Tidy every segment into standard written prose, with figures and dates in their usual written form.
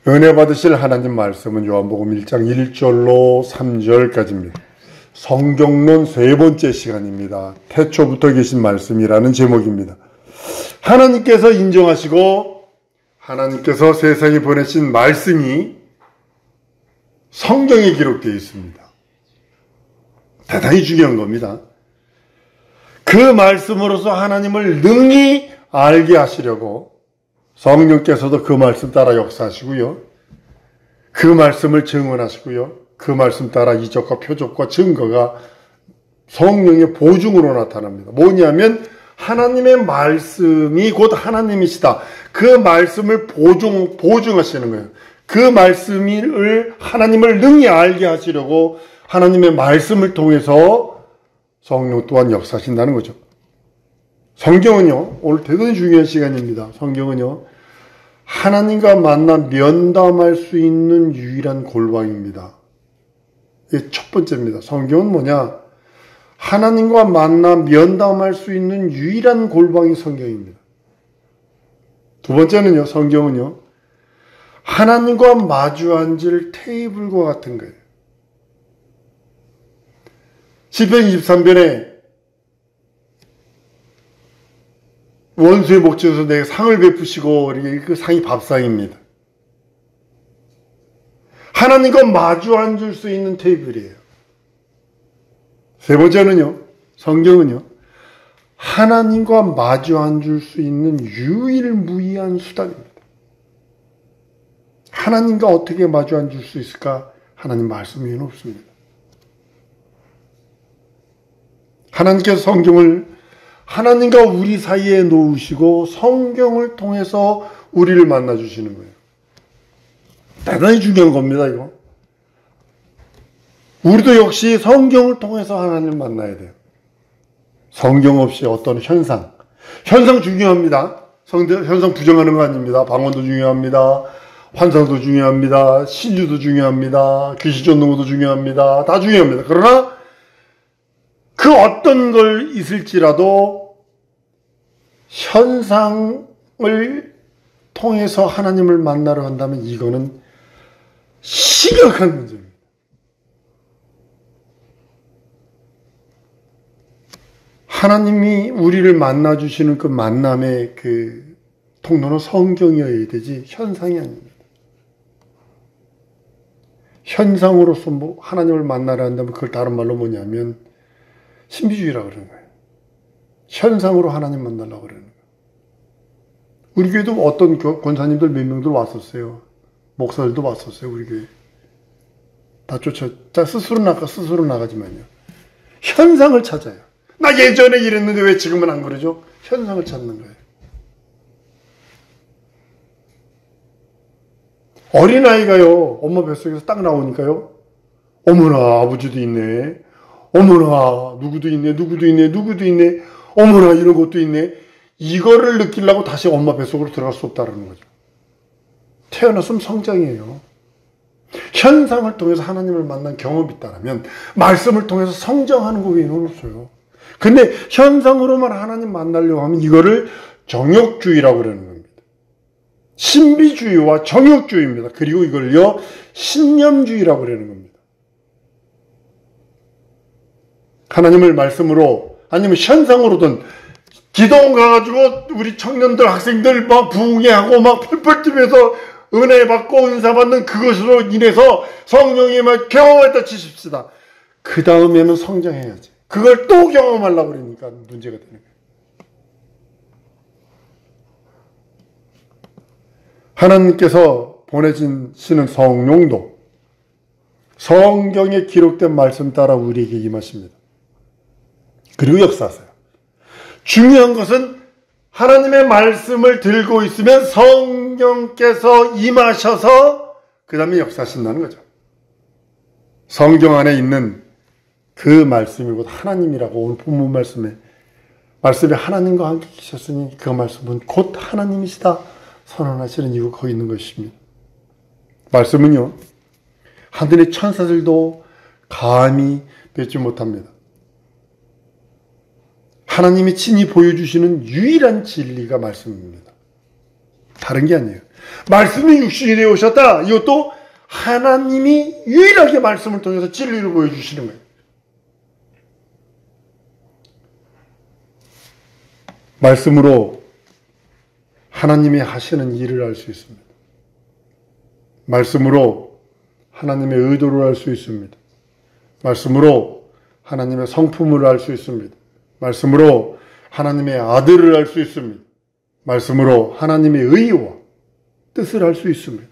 은혜 받으실 하나님 말씀은 요한복음 1장 1절로 3절까지입니다. 성경론 세 번째 시간입니다. 태초부터 계신 말씀이라는 제목입니다. 하나님께서 인정하시고 하나님께서 세상에 보내신 말씀이 성경에 기록되어 있습니다. 대단히 중요한 겁니다. 그 말씀으로서 하나님을 능히 알게 하시려고 성령께서도 그 말씀 따라 역사하시고요. 그 말씀을 증언하시고요. 그 말씀 따라 이적과 표적과 증거가 성령의 보증으로 나타납니다. 뭐냐면 하나님의 말씀이 곧 하나님이시다. 그 말씀을 보증하시는 거예요. 그 말씀을 하나님을 능히 알게 하시려고 하나님의 말씀을 통해서 성령 또한 역사하신다는 거죠. 성경은요, 오늘 대단히 중요한 시간입니다. 성경은요, 하나님과 만나 면담할 수 있는 유일한 골방입니다. 이게 첫 번째입니다. 성경은 뭐냐? 하나님과 만나 면담할 수 있는 유일한 골방이 성경입니다. 두 번째는요, 성경은요, 하나님과 마주 앉을 테이블과 같은 거예요. 시편 23편에 원수의 목전에서 내게 상을 베푸시고, 그 상이 밥상입니다. 하나님과 마주 앉을 수 있는 테이블이에요. 세 번째는요, 성경은요, 하나님과 마주 앉을 수 있는 유일무이한 수단입니다. 하나님과 어떻게 마주 앉을 수 있을까? 하나님 말씀 외에는 없습니다. 하나님께서 성경을 하나님과 우리 사이에 놓으시고 성경을 통해서 우리를 만나주시는 거예요. 대단히 중요한 겁니다, 이거. 우리도 역시 성경을 통해서 하나님을 만나야 돼요. 성경 없이 어떤 현상 중요합니다. 현상 부정하는 거 아닙니다. 방언도 중요합니다. 환상도 중요합니다. 신유도 중요합니다. 귀신 쫓는 것도 중요합니다. 다 중요합니다. 그러나 그 어떤 걸 있을지라도 현상을 통해서 하나님을 만나러 간다면 이거는 심각한 문제입니다. 하나님이 우리를 만나주시는 그 만남의 그 통로는 성경이어야 되지 현상이 아닙니다. 현상으로서 뭐 하나님을 만나려 한다면 그걸 다른 말로 뭐냐면 신비주의라고 그러는 거예요. 현상으로 하나님 만나려고 그러는 거예요. 우리 교회도 어떤 권사님들 몇 명들 왔었어요. 목사들도 왔었어요. 우리 교회. 다 스스로 나가지만요. 현상을 찾아요. 나 예전에 이랬는데 왜 지금은 안 그러죠? 현상을 찾는 거예요. 어린아이가요, 엄마 뱃속에서 딱 나오니까요, 어머나, 아버지도 있네. 어머나, 누구도 있네. 어머나, 이런 것도 있네. 이거를 느끼려고 다시 엄마 뱃속으로 들어갈 수 없다는 거죠. 태어났으면 성장이에요. 현상을 통해서 하나님을 만난 경험이 있다면 말씀을 통해서 성장하는 거 외에는 없어요. 근데 현상으로만 하나님 만나려고 하면 이거를 정욕주의라고 그러는 겁니다. 신비주의와 정욕주의입니다. 그리고 이걸요, 신념주의라고 그러는 겁니다. 하나님을 말씀으로 아니면 현상으로든 기도원 가가지고 우리 청년들 학생들 막 부흥회하고 막 펄펄 뛰면서 은혜 받고 은사 받는 그것으로 인해서 성령이 막 경험했다 치십시다. 그 다음에는 성장해야지. 그걸 또 경험하려고 그러니까 문제가 되는 거예요. 하나님께서 보내주시는 성령도 성경에 기록된 말씀 따라 우리에게 임하십니다. 그리고 역사하세요. 중요한 것은 하나님의 말씀을 들고 있으면 성령께서 임하셔서 그 다음에 역사하신다는 거죠. 성경 안에 있는 그 말씀이 곧 하나님이라고 오늘 본문 말씀에 하나님과 함께 계셨으니 그 말씀은 곧 하나님이시다 선언하시는 이유가 거기 있는 것입니다. 말씀은요, 하늘의 천사들도 감히 뵙지 못합니다. 하나님이 친히 보여주시는 유일한 진리가 말씀입니다. 다른 게 아니에요. 말씀이 육신이 되어 오셨다. 이것도 하나님이 유일하게 말씀을 통해서 진리를 보여주시는 거예요. 말씀으로 하나님이 하시는 일을 알 수 있습니다. 말씀으로 하나님의 의도를 알 수 있습니다. 말씀으로 하나님의 성품을 알 수 있습니다. 말씀으로 하나님의 아들을 알 수 있습니다. 말씀으로 하나님의 의와 뜻을 알 수 있습니다.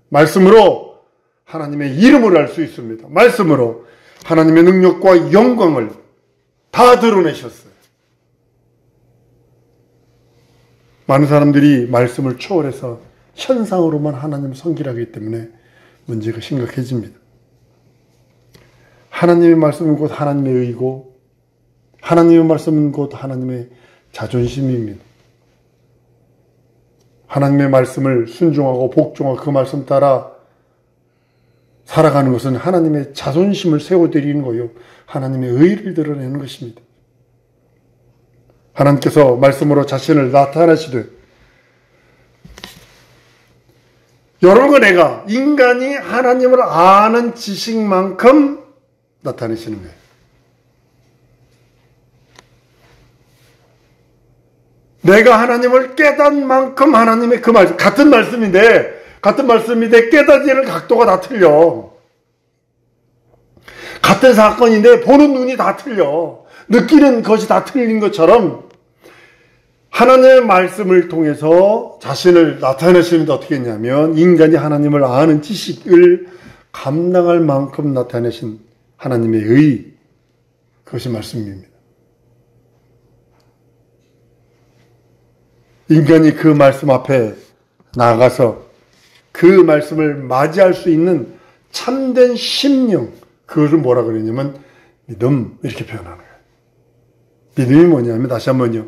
말씀으로 하나님의 이름을 알 수 있습니다. 말씀으로 하나님의 능력과 영광을 다 드러내셨어요. 많은 사람들이 말씀을 초월해서 현상으로만 하나님을 섬기려 하기 때문에 문제가 심각해집니다. 하나님의 말씀은 곧 하나님의 의고 하나님의 말씀은 곧 하나님의 자존심입니다. 하나님의 말씀을 순종하고 복종하고 그 말씀 따라 살아가는 것은 하나님의 자존심을 세워드리는 거요. 하나님의 의를 드러내는 것입니다. 하나님께서 말씀으로 자신을 나타내시되 여러분과 내가 인간이 하나님을 아는 지식만큼 나타내시는 거예요. 내가 하나님을 깨닫는 만큼 하나님의 그 말씀, 같은 말씀인데 깨닫는 각도가 다 틀려. 같은 사건인데 보는 눈이 다 틀려. 느끼는 것이 다 틀린 것처럼 하나님의 말씀을 통해서 자신을 나타내시는데 어떻게 했냐면 인간이 하나님을 아는 지식을 감당할 만큼 나타내신 하나님의 의, 그것이 말씀입니다. 인간이 그 말씀 앞에 나가서 그 말씀을 맞이할 수 있는 참된 심령, 그것을 뭐라 그러냐면 믿음, 이렇게 표현하는 거예요. 믿음이 뭐냐면 다시 한번요.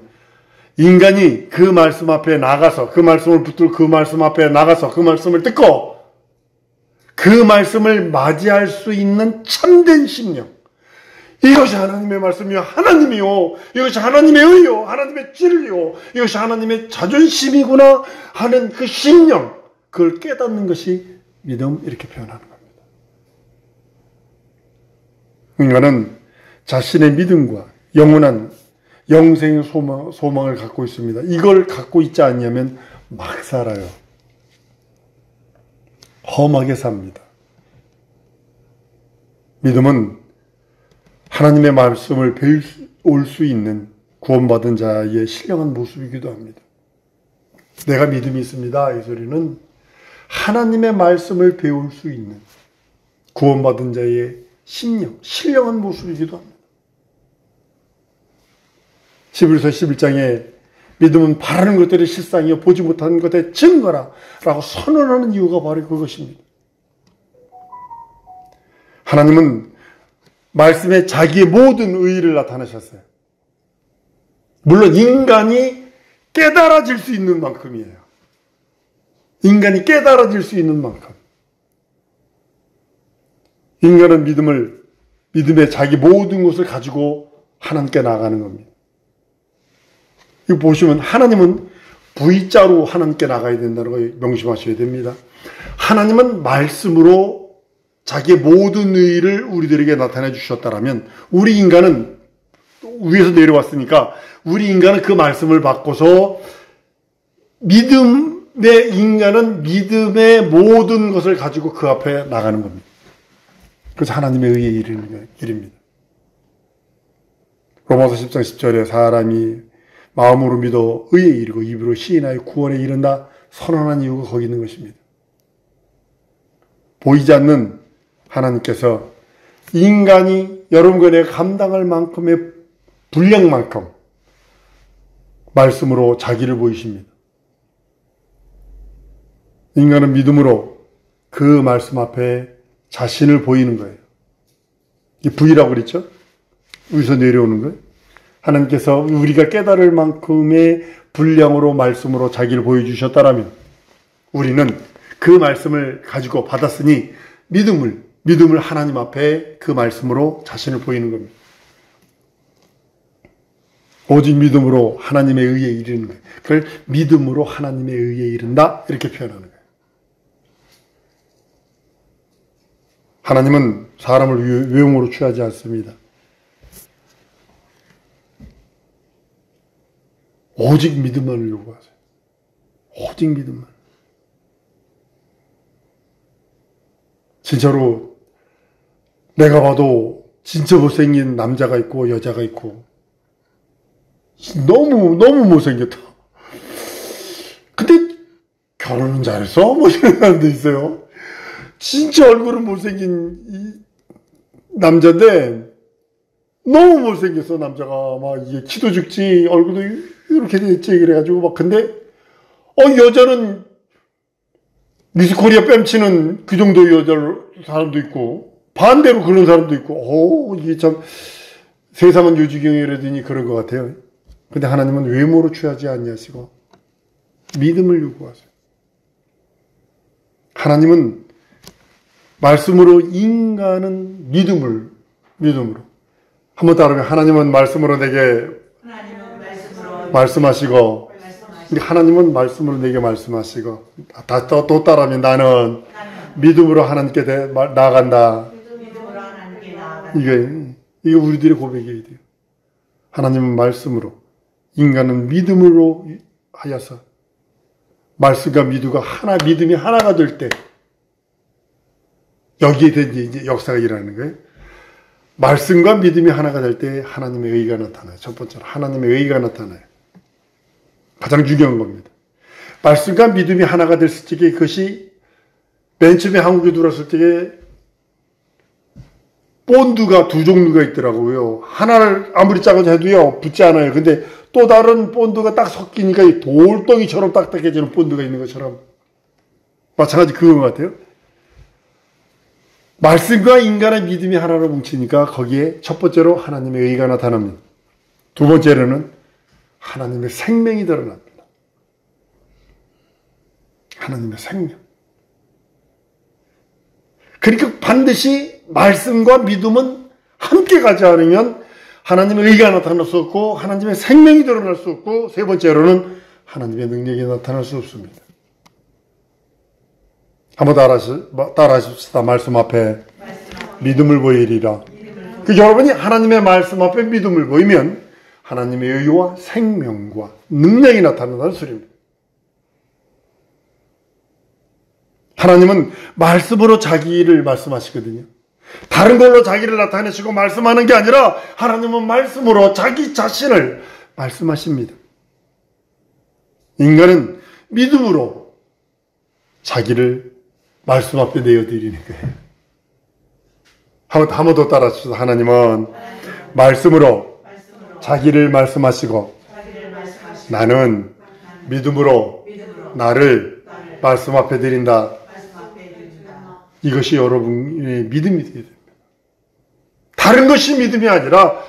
인간이 그 말씀 앞에 나가서 그 말씀을 붙들고 그 말씀 앞에 나가서 그 말씀을 듣고 그 말씀을 맞이할 수 있는 참된 심령. 이것이 하나님의 말씀이요. 하나님이요. 이것이 하나님의 의요. 하나님의 진리요. 이것이 하나님의 자존심이구나 하는 그 심령. 그걸 깨닫는 것이 믿음, 이렇게 표현하는 겁니다. 인간은 자신의 믿음과 영원한 영생의 소망을 갖고 있습니다. 이걸 갖고 있지 않냐면 막 살아요. 험하게 삽니다. 믿음은 하나님의 말씀을 배울 수 있는 구원받은 자의 신령한 모습이기도 합니다. 내가 믿음이 있습니다. 이 소리는 하나님의 말씀을 배울 수 있는 구원받은 자의 신령한 모습이기도 합니다. 히브리서 11장에 믿음은 바라는 것들의 실상이요 보지 못하는 것의 증거라 라고 선언하는 이유가 바로 그것입니다. 하나님은 말씀에 자기의 모든 의의를 나타내셨어요. 물론 인간이 깨달아질 수 있는 만큼이에요. 인간이 깨달아질 수 있는 만큼. 인간은 믿음의 자기 모든 것을 가지고 하나님께 나가는 겁니다. 이거 보시면 하나님은 V자로 하나님께 나가야 된다는 걸 명심하셔야 됩니다. 하나님은 말씀으로 자기의 모든 의의를 우리들에게 나타내 주셨다라면 우리 인간은 위에서 내려왔으니까 우리 인간은 그 말씀을 받고서 믿음의 인간은 믿음의 모든 것을 가지고 그 앞에 나가는 겁니다. 그래서 하나님의 의에 이르는 길입니다. 로마서 10장 10절에 사람이 마음으로 믿어 의에 이르고 입으로 시인하여 구원에 이른다 선언한 이유가 거기 있는 것입니다. 보이지 않는 하나님께서 인간이 여러분과 내가 감당할 만큼의 분량만큼 말씀으로 자기를 보이십니다. 인간은 믿음으로 그 말씀 앞에 자신을 보이는 거예요. 이게 V라고 그랬죠? 위에서 내려오는 거예요. 하나님께서 우리가 깨달을 만큼의 분량으로 말씀으로 자기를 보여주셨다라면 우리는 그 말씀을 가지고 받았으니 믿음을 하나님 앞에 그 말씀으로 자신을 보이는 겁니다. 오직 믿음으로 하나님의 의에 이르는 거예요. 그걸 믿음으로 하나님의 의에 이른다 이렇게 표현하는 거예요. 하나님은 사람을 외형으로 취하지 않습니다. 오직 믿음만을 요구하세요. 오직 믿음만. 진짜로 내가 봐도 진짜 못생긴 남자가 있고 여자가 있고 너무 못생겼다. 근데 결혼은 잘했어? 뭐 이런 사람도 있어요. 진짜 얼굴은 못생긴 이 남자인데 너무 못생겼어. 남자가 막 이게 키도 죽지 얼굴도 이렇게 됐지 그래가지고 막 근데 여자는 미스 코리아 뺨치는 그 정도 여자 사람도 있고 반대로 그런 사람도 있고 이게 참 세상은 요지경이라더니 그런 것 같아요. 근데 하나님은 외모로 취하지 아니하시고 믿음을 요구하세요. 하나님은 말씀으로 인간은 믿음으로 한번 따라하면 하나님은 말씀으로 내게 말씀하시고 하나님은 말씀으로 내게 말씀하시고 또 따라하면 나는 믿음으로 하나님께 나아간다. 이게 우리들의 고백이어야 돼요. 하나님은 말씀으로 인간은 믿음으로 하여서 말씀과 믿음이 하나가 될 때 여기에 대한 이제 역사가 일어나는 거예요. 말씀과 믿음이 하나가 될 때 하나님의 의가 나타나요. 첫 번째로 하나님의 의가 나타나요. 가장 중요한 겁니다. 말씀과 믿음이 하나가 됐을 적에 그것이 맨 처음에 한국에 들어왔을 적에 본드가 두 종류가 있더라고요. 하나를 아무리 작아도 해도요 붙지 않아요. 근데 또 다른 본드가 딱 섞이니까 이 돌덩이처럼 딱딱해지는 본드가 있는 것처럼 마찬가지 그거 같아요. 말씀과 인간의 믿음이 하나로 뭉치니까 거기에 첫 번째로 하나님의 의가 나타납니다. 두 번째로는 하나님의 생명이 드러납니다. 하나님의 생명. 그러니까 반드시 말씀과 믿음은 함께 가지 않으면 하나님의 의가 나타날 수 없고 하나님의 생명이 드러날 수 없고 세 번째로는 하나님의 능력이 나타날 수 없습니다. 한번 따라하십시다. 말씀 앞에 믿음을 보이리라. 여러분이 하나님의 말씀 앞에 믿음을 보이면 하나님의 의와 생명과 능력이 나타난다는 소리입니다. 하나님은 말씀으로 자기를 말씀하시거든요. 다른 걸로 자기를 나타내시고 말씀하는 게 아니라 하나님은 말씀으로 자기 자신을 말씀하십니다. 인간은 믿음으로 자기를 말씀 앞에 내어드리는 거예요. 한 번 더 따라하십시오. 하나님은 말씀으로 자기를 말씀하시고 나는 믿음으로 나를 말씀 앞에 드린다. 이것이 여러분의 믿음이 되어야 됩니다. 다른 것이 믿음이 아니라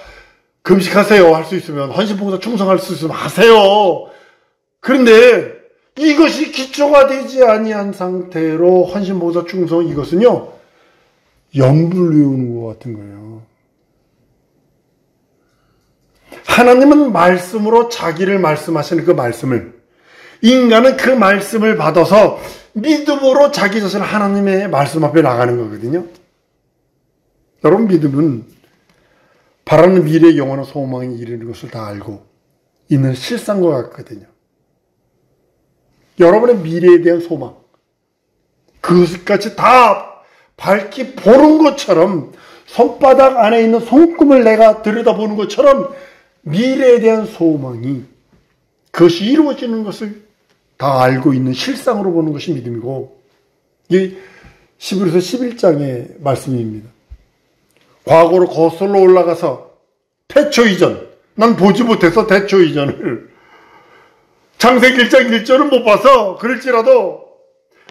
금식하세요. 할 수 있으면 헌신봉사 충성할 수 있으면 하세요. 그런데 이것이 기초가 되지 아니한 상태로 헌신봉사 충성 이것은요 염불 외우는 것 같은 거예요. 하나님은 말씀으로 자기를 말씀하시는 그 말씀을 인간은 그 말씀을 받아서 믿음으로 자기 자신을 하나님의 말씀 앞에 나가는 거거든요. 여러분 믿음은 바라는 미래의 영원한 소망이 이르는 것을 다 알고 있는 실상과 같거든요. 여러분의 미래에 대한 소망 그것까지 다 밝히 보는 것처럼 손바닥 안에 있는 손금을 내가 들여다보는 것처럼 미래에 대한 소망이 그것이 이루어지는 것을 다 알고 있는 실상으로 보는 것이 믿음이고 이 히브리서 11장의 말씀입니다. 과거로 거슬러 올라가서 태초 이전 난 보지 못해서 태초 이전을 창세기 1장 1절은 못 봐서 그럴지라도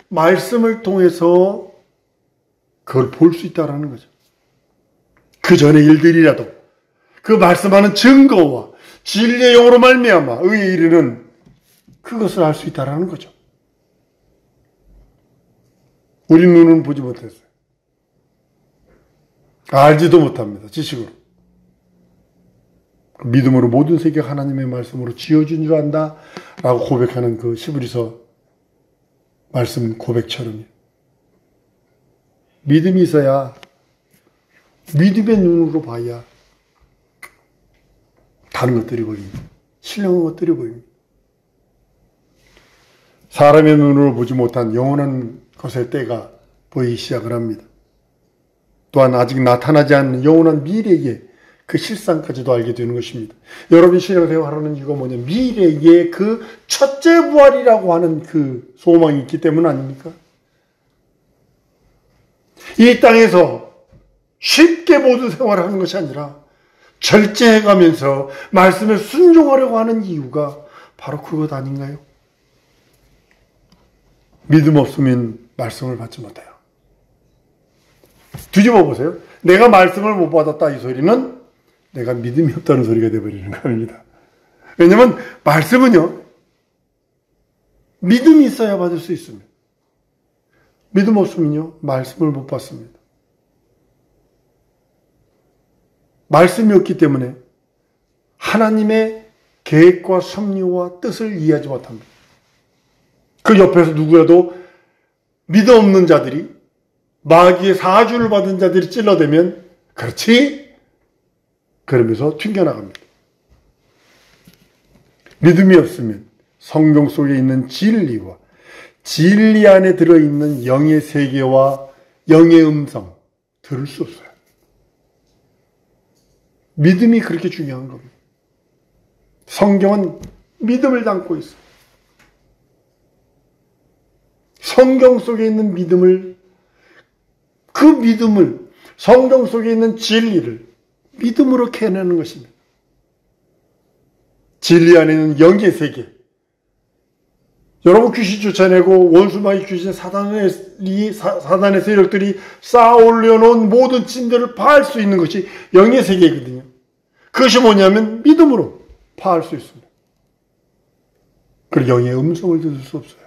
말씀을 통해서 그걸 볼 수 있다는 거죠. 그 전의 일들이라도 그 말씀하는 증거와 진리의 영으로 말미암아 의에 이르는 그것을 알 수 있다는 거죠. 우리 눈은 보지 못했어요. 알지도 못합니다. 지식으로. 믿음으로 모든 세계가 하나님의 말씀으로 지어준 줄 안다 라고 고백하는 그 히브리서 말씀 고백처럼요. 믿음이 있어야 믿음의 눈으로 봐야 다른 것들이 보입니다. 신령한 것들이 보입니다. 사람의 눈으로 보지 못한 영원한 것의 때가 보이기 시작을 합니다. 또한 아직 나타나지 않는 영원한 미래의 그 실상까지도 알게 되는 것입니다. 여러분이 신앙생활하는 이유가 뭐냐? 미래의 그 첫째 부활이라고 하는 그 소망이 있기 때문 아닙니까? 이 땅에서 쉽게 모든 생활을 하는 것이 아니라 절제해가면서 말씀에 순종하려고 하는 이유가 바로 그것 아닌가요? 믿음 없으면 말씀을 받지 못해요. 뒤집어 보세요. 내가 말씀을 못 받았다 이 소리는 내가 믿음이 없다는 소리가 되어버리는 겁니다. 왜냐하면 말씀은요, 믿음이 있어야 받을 수 있습니다. 믿음 없으면요, 말씀을 못 받습니다. 말씀이 없기 때문에 하나님의 계획과 섭리와 뜻을 이해하지 못합니다. 그 옆에서 누구라도 믿음 없는 자들이 마귀의 사주를 받은 자들이 찔러대면 그렇지? 그러면서 튕겨나갑니다. 믿음이 없으면 성경 속에 있는 진리와 진리 안에 들어있는 영의 세계와 영의 음성 들을 수 없어요. 믿음이 그렇게 중요한 겁니다. 성경은 믿음을 담고 있어요. 성경 속에 있는 믿음을, 그 믿음을, 성경 속에 있는 진리를 믿음으로 캐내는 것입니다. 진리 안에는 영의 세계. 여러분 귀신 쫓아내고 원수마귀 귀신 사단의 세력들이 쌓아 올려놓은 모든 진들을 파할 수 있는 것이 영의 세계거든요. 그것이 뭐냐면 믿음으로 파할 수 있습니다. 그리고 영의 음성을 들을 수 없어요.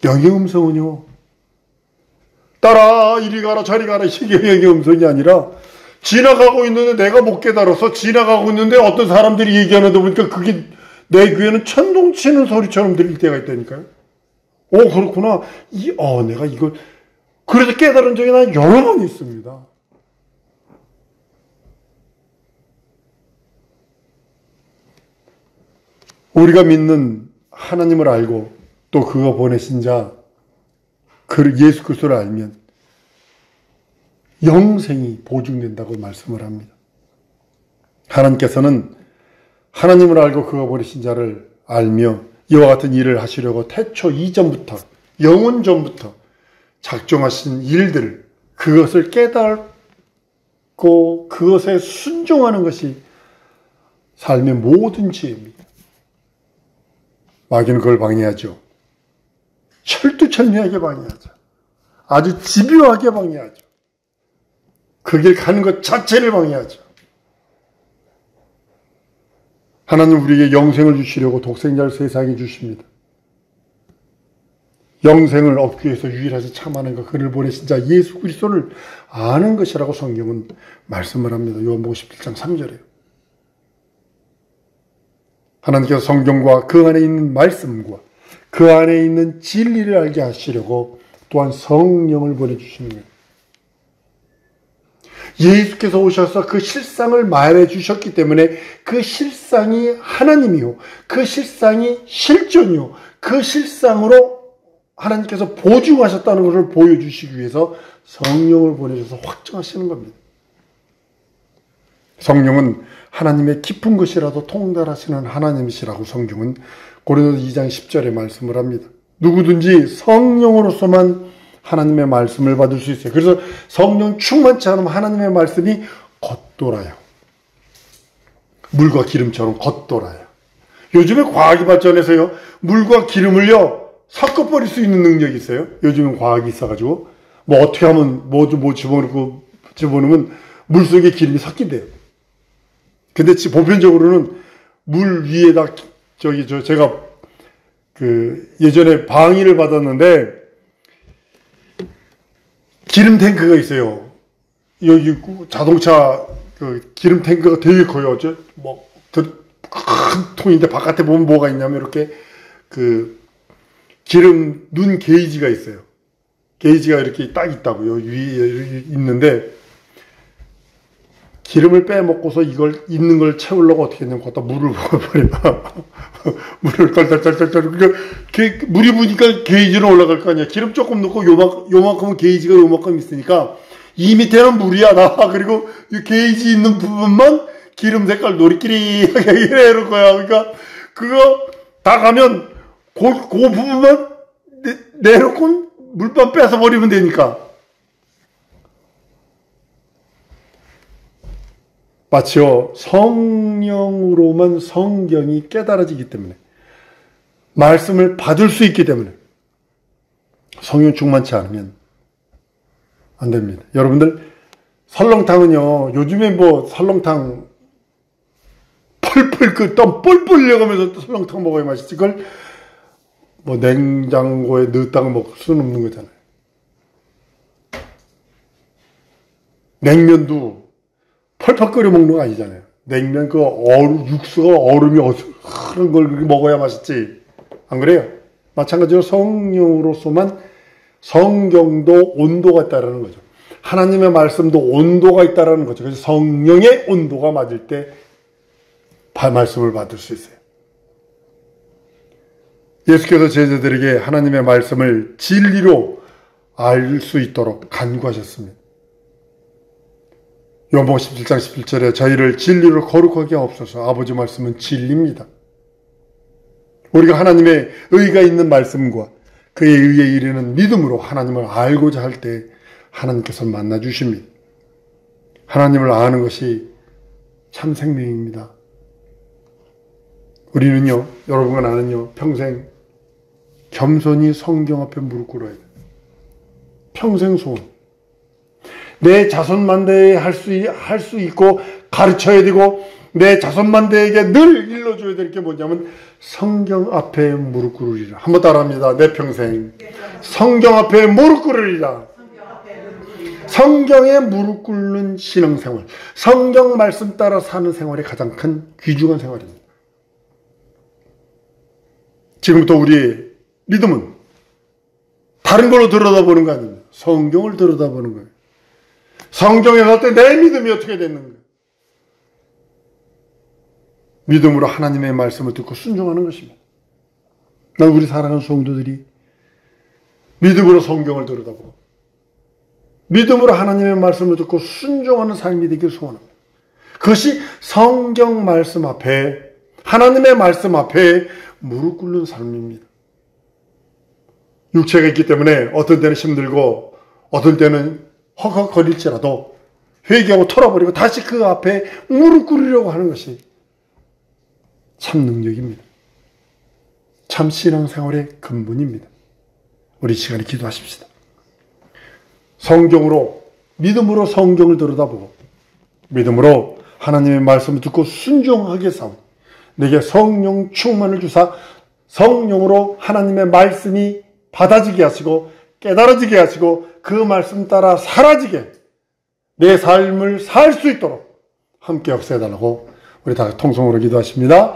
영의 음성은요, 따라 이리 가라 저리 가라 이게 영의 음성이 아니라 지나가고 있는데 내가 못 깨달아서 지나가고 있는데 어떤 사람들이 얘기하는 데 보니까 그게 내 귀에는 천둥 치는 소리처럼 들릴 때가 있다니까요. 그렇구나. 내가 이걸 그래서 깨달은 적이 난 여러 번 있습니다. 우리가 믿는 하나님을 알고 또 그거 보내신 자 예수 그리스도를 알면 영생이 보증된다고 말씀을 합니다. 하나님께서는 하나님을 알고 그가 보내신 자를 알며 이와 같은 일을 하시려고 태초 이전부터 영원 전부터 작정하신 일들을 그것을 깨닫고 그것에 순종하는 것이 삶의 모든 지혜입니다. 마귀는 그걸 방해하죠. 철두철미하게 방해하죠. 아주 집요하게 방해하죠. 그 길 가는 것 자체를 방해하죠. 하나님 우리에게 영생을 주시려고 독생자를 세상에 주십니다. 영생을 얻기 위해서 유일하게 참하는 것, 그를 보내신 자 예수 그리스도를 아는 것이라고 성경은 말씀을 합니다. 요한복음 17장 3절에요. 하나님께서 성경과 그 안에 있는 말씀과 그 안에 있는 진리를 알게 하시려고 또한 성령을 보내주시는 거예요. 예수께서 오셔서 그 실상을 말해주셨기 때문에 그 실상이 하나님이요, 그 실상이 실존이요, 그 실상으로 하나님께서 보증하셨다는 것을 보여주시기 위해서 성령을 보내셔서 확증하시는 겁니다. 성령은 하나님의 깊은 것이라도 통달하시는 하나님이시라고 성경은 고린도서 2장 10절에 말씀을 합니다. 누구든지 성령으로서만 하나님의 말씀을 받을 수 있어요. 그래서 성령 충만치 않으면 하나님의 말씀이 겉돌아요. 물과 기름처럼 겉돌아요. 요즘에 과학이 발전해서요, 물과 기름을요 섞어버릴 수 있는 능력이 있어요. 요즘은 과학이 있어가지고 뭐 어떻게 하면 뭐 집어넣으면 물 속에 기름이 섞인대요. 근데 보편적으로는 물 위에다 제가 예전에 방위를 받았는데 기름 탱크가 있어요. 여기 자동차 기름 탱크가 되게 커요. 큰 통인데 바깥에 보면 뭐가 있냐면 이렇게 기름 눈 게이지가 있어요. 게이지가 이렇게 딱 있다고요. 위에 있는데 기름을 빼먹고서 이걸 있는 걸 채우려고 어떻게 했냐면 거기다 물을 부어버려. 물을 떨떨떨떨떨. 물이 부니까 게이지는 올라갈 거 아니야. 기름 조금 넣고 요만큼은 게이지가 요만큼 있으니까 이 밑에는 물이야 나. 그리고 이 게이지 있는 부분만 기름 색깔 노리끼리하게 이래 거야. 그러니까 그거 다 가면 그 부분만 내놓고 물만 빼서 버리면 되니까. 마치요 성령으로만 성경이 깨달아지기 때문에 말씀을 받을 수 있기 때문에 성령 충만치 않으면 안 됩니다. 여러분들 설렁탕은요 요즘에 뭐 설렁탕 펄펄 그 땀 뻘뻘 흘려가면서 설렁탕 먹어야 맛있지. 그걸 뭐 냉장고에 넣었다가 먹을 수는 없는 거잖아요. 냉면도 펄펄 끓여 먹는 거 아니잖아요. 냉면 그 육수가 얼음이 흐른 걸 먹어야 맛있지. 안 그래요? 마찬가지로 성령으로서만 성경도 온도가 있다라는 거죠. 하나님의 말씀도 온도가 있다라는 거죠. 그래서 성령의 온도가 맞을 때 말씀을 받을 수 있어요. 예수께서 제자들에게 하나님의 말씀을 진리로 알 수 있도록 간구하셨습니다. 요한복음 17장 17절에 저희를 진리로 거룩하게 하옵소서. 아버지 말씀은 진리입니다. 우리가 하나님의 의가 있는 말씀과 그의 의에 이르는 믿음으로 하나님을 알고자 할 때 하나님께서 만나 주십니다. 하나님을 아는 것이 참 생명입니다. 우리는요, 여러분과 나는요, 평생 겸손히 성경 앞에 무릎 꿇어야 돼요. 평생 소원. 내 자손만대에 할 수 있고 가르쳐야 되고 내 자손만대에게 늘 일러줘야 될 게 뭐냐면 성경 앞에 무릎 꿇으리라. 한번 따라합니다. 내 평생 성경 앞에 무릎 꿇으리라. 성경에 무릎 꿇는 신앙생활, 성경 말씀 따라 사는 생활이 가장 큰 귀중한 생활입니다. 지금부터 우리의 믿음은 다른 걸로 들여다보는 거 아닙니다. 성경을 들여다보는 거예요. 성경에 설 때 내 믿음이 어떻게 됐는가? 믿음으로 하나님의 말씀을 듣고 순종하는 것입니다. 난 우리 사랑하는 성도들이 믿음으로 성경을 들여다보고 믿음으로 하나님의 말씀을 듣고 순종하는 삶이 되길 소원합니다. 그것이 성경 말씀 앞에 하나님의 말씀 앞에 무릎 꿇는 삶입니다. 육체가 있기 때문에 어떤 때는 힘들고 어떤 때는 허걱거릴지라도 회개하고 털어버리고 다시 그 앞에 무릎 꿇으려고 하는 것이 참 능력입니다. 참 신앙생활의 근본입니다. 우리 시간에 기도하십시다. 성경으로 믿음으로 성경을 들여다보고 믿음으로 하나님의 말씀을 듣고 순종하게 싸우고 내게 성령 충만을 주사 성령으로 하나님의 말씀이 받아지게 하시고 깨달아지게 하시고 그 말씀 따라 사라지게 내 삶을 살 수 있도록 함께 역사해달라고 우리 다 통성으로 기도하십니다.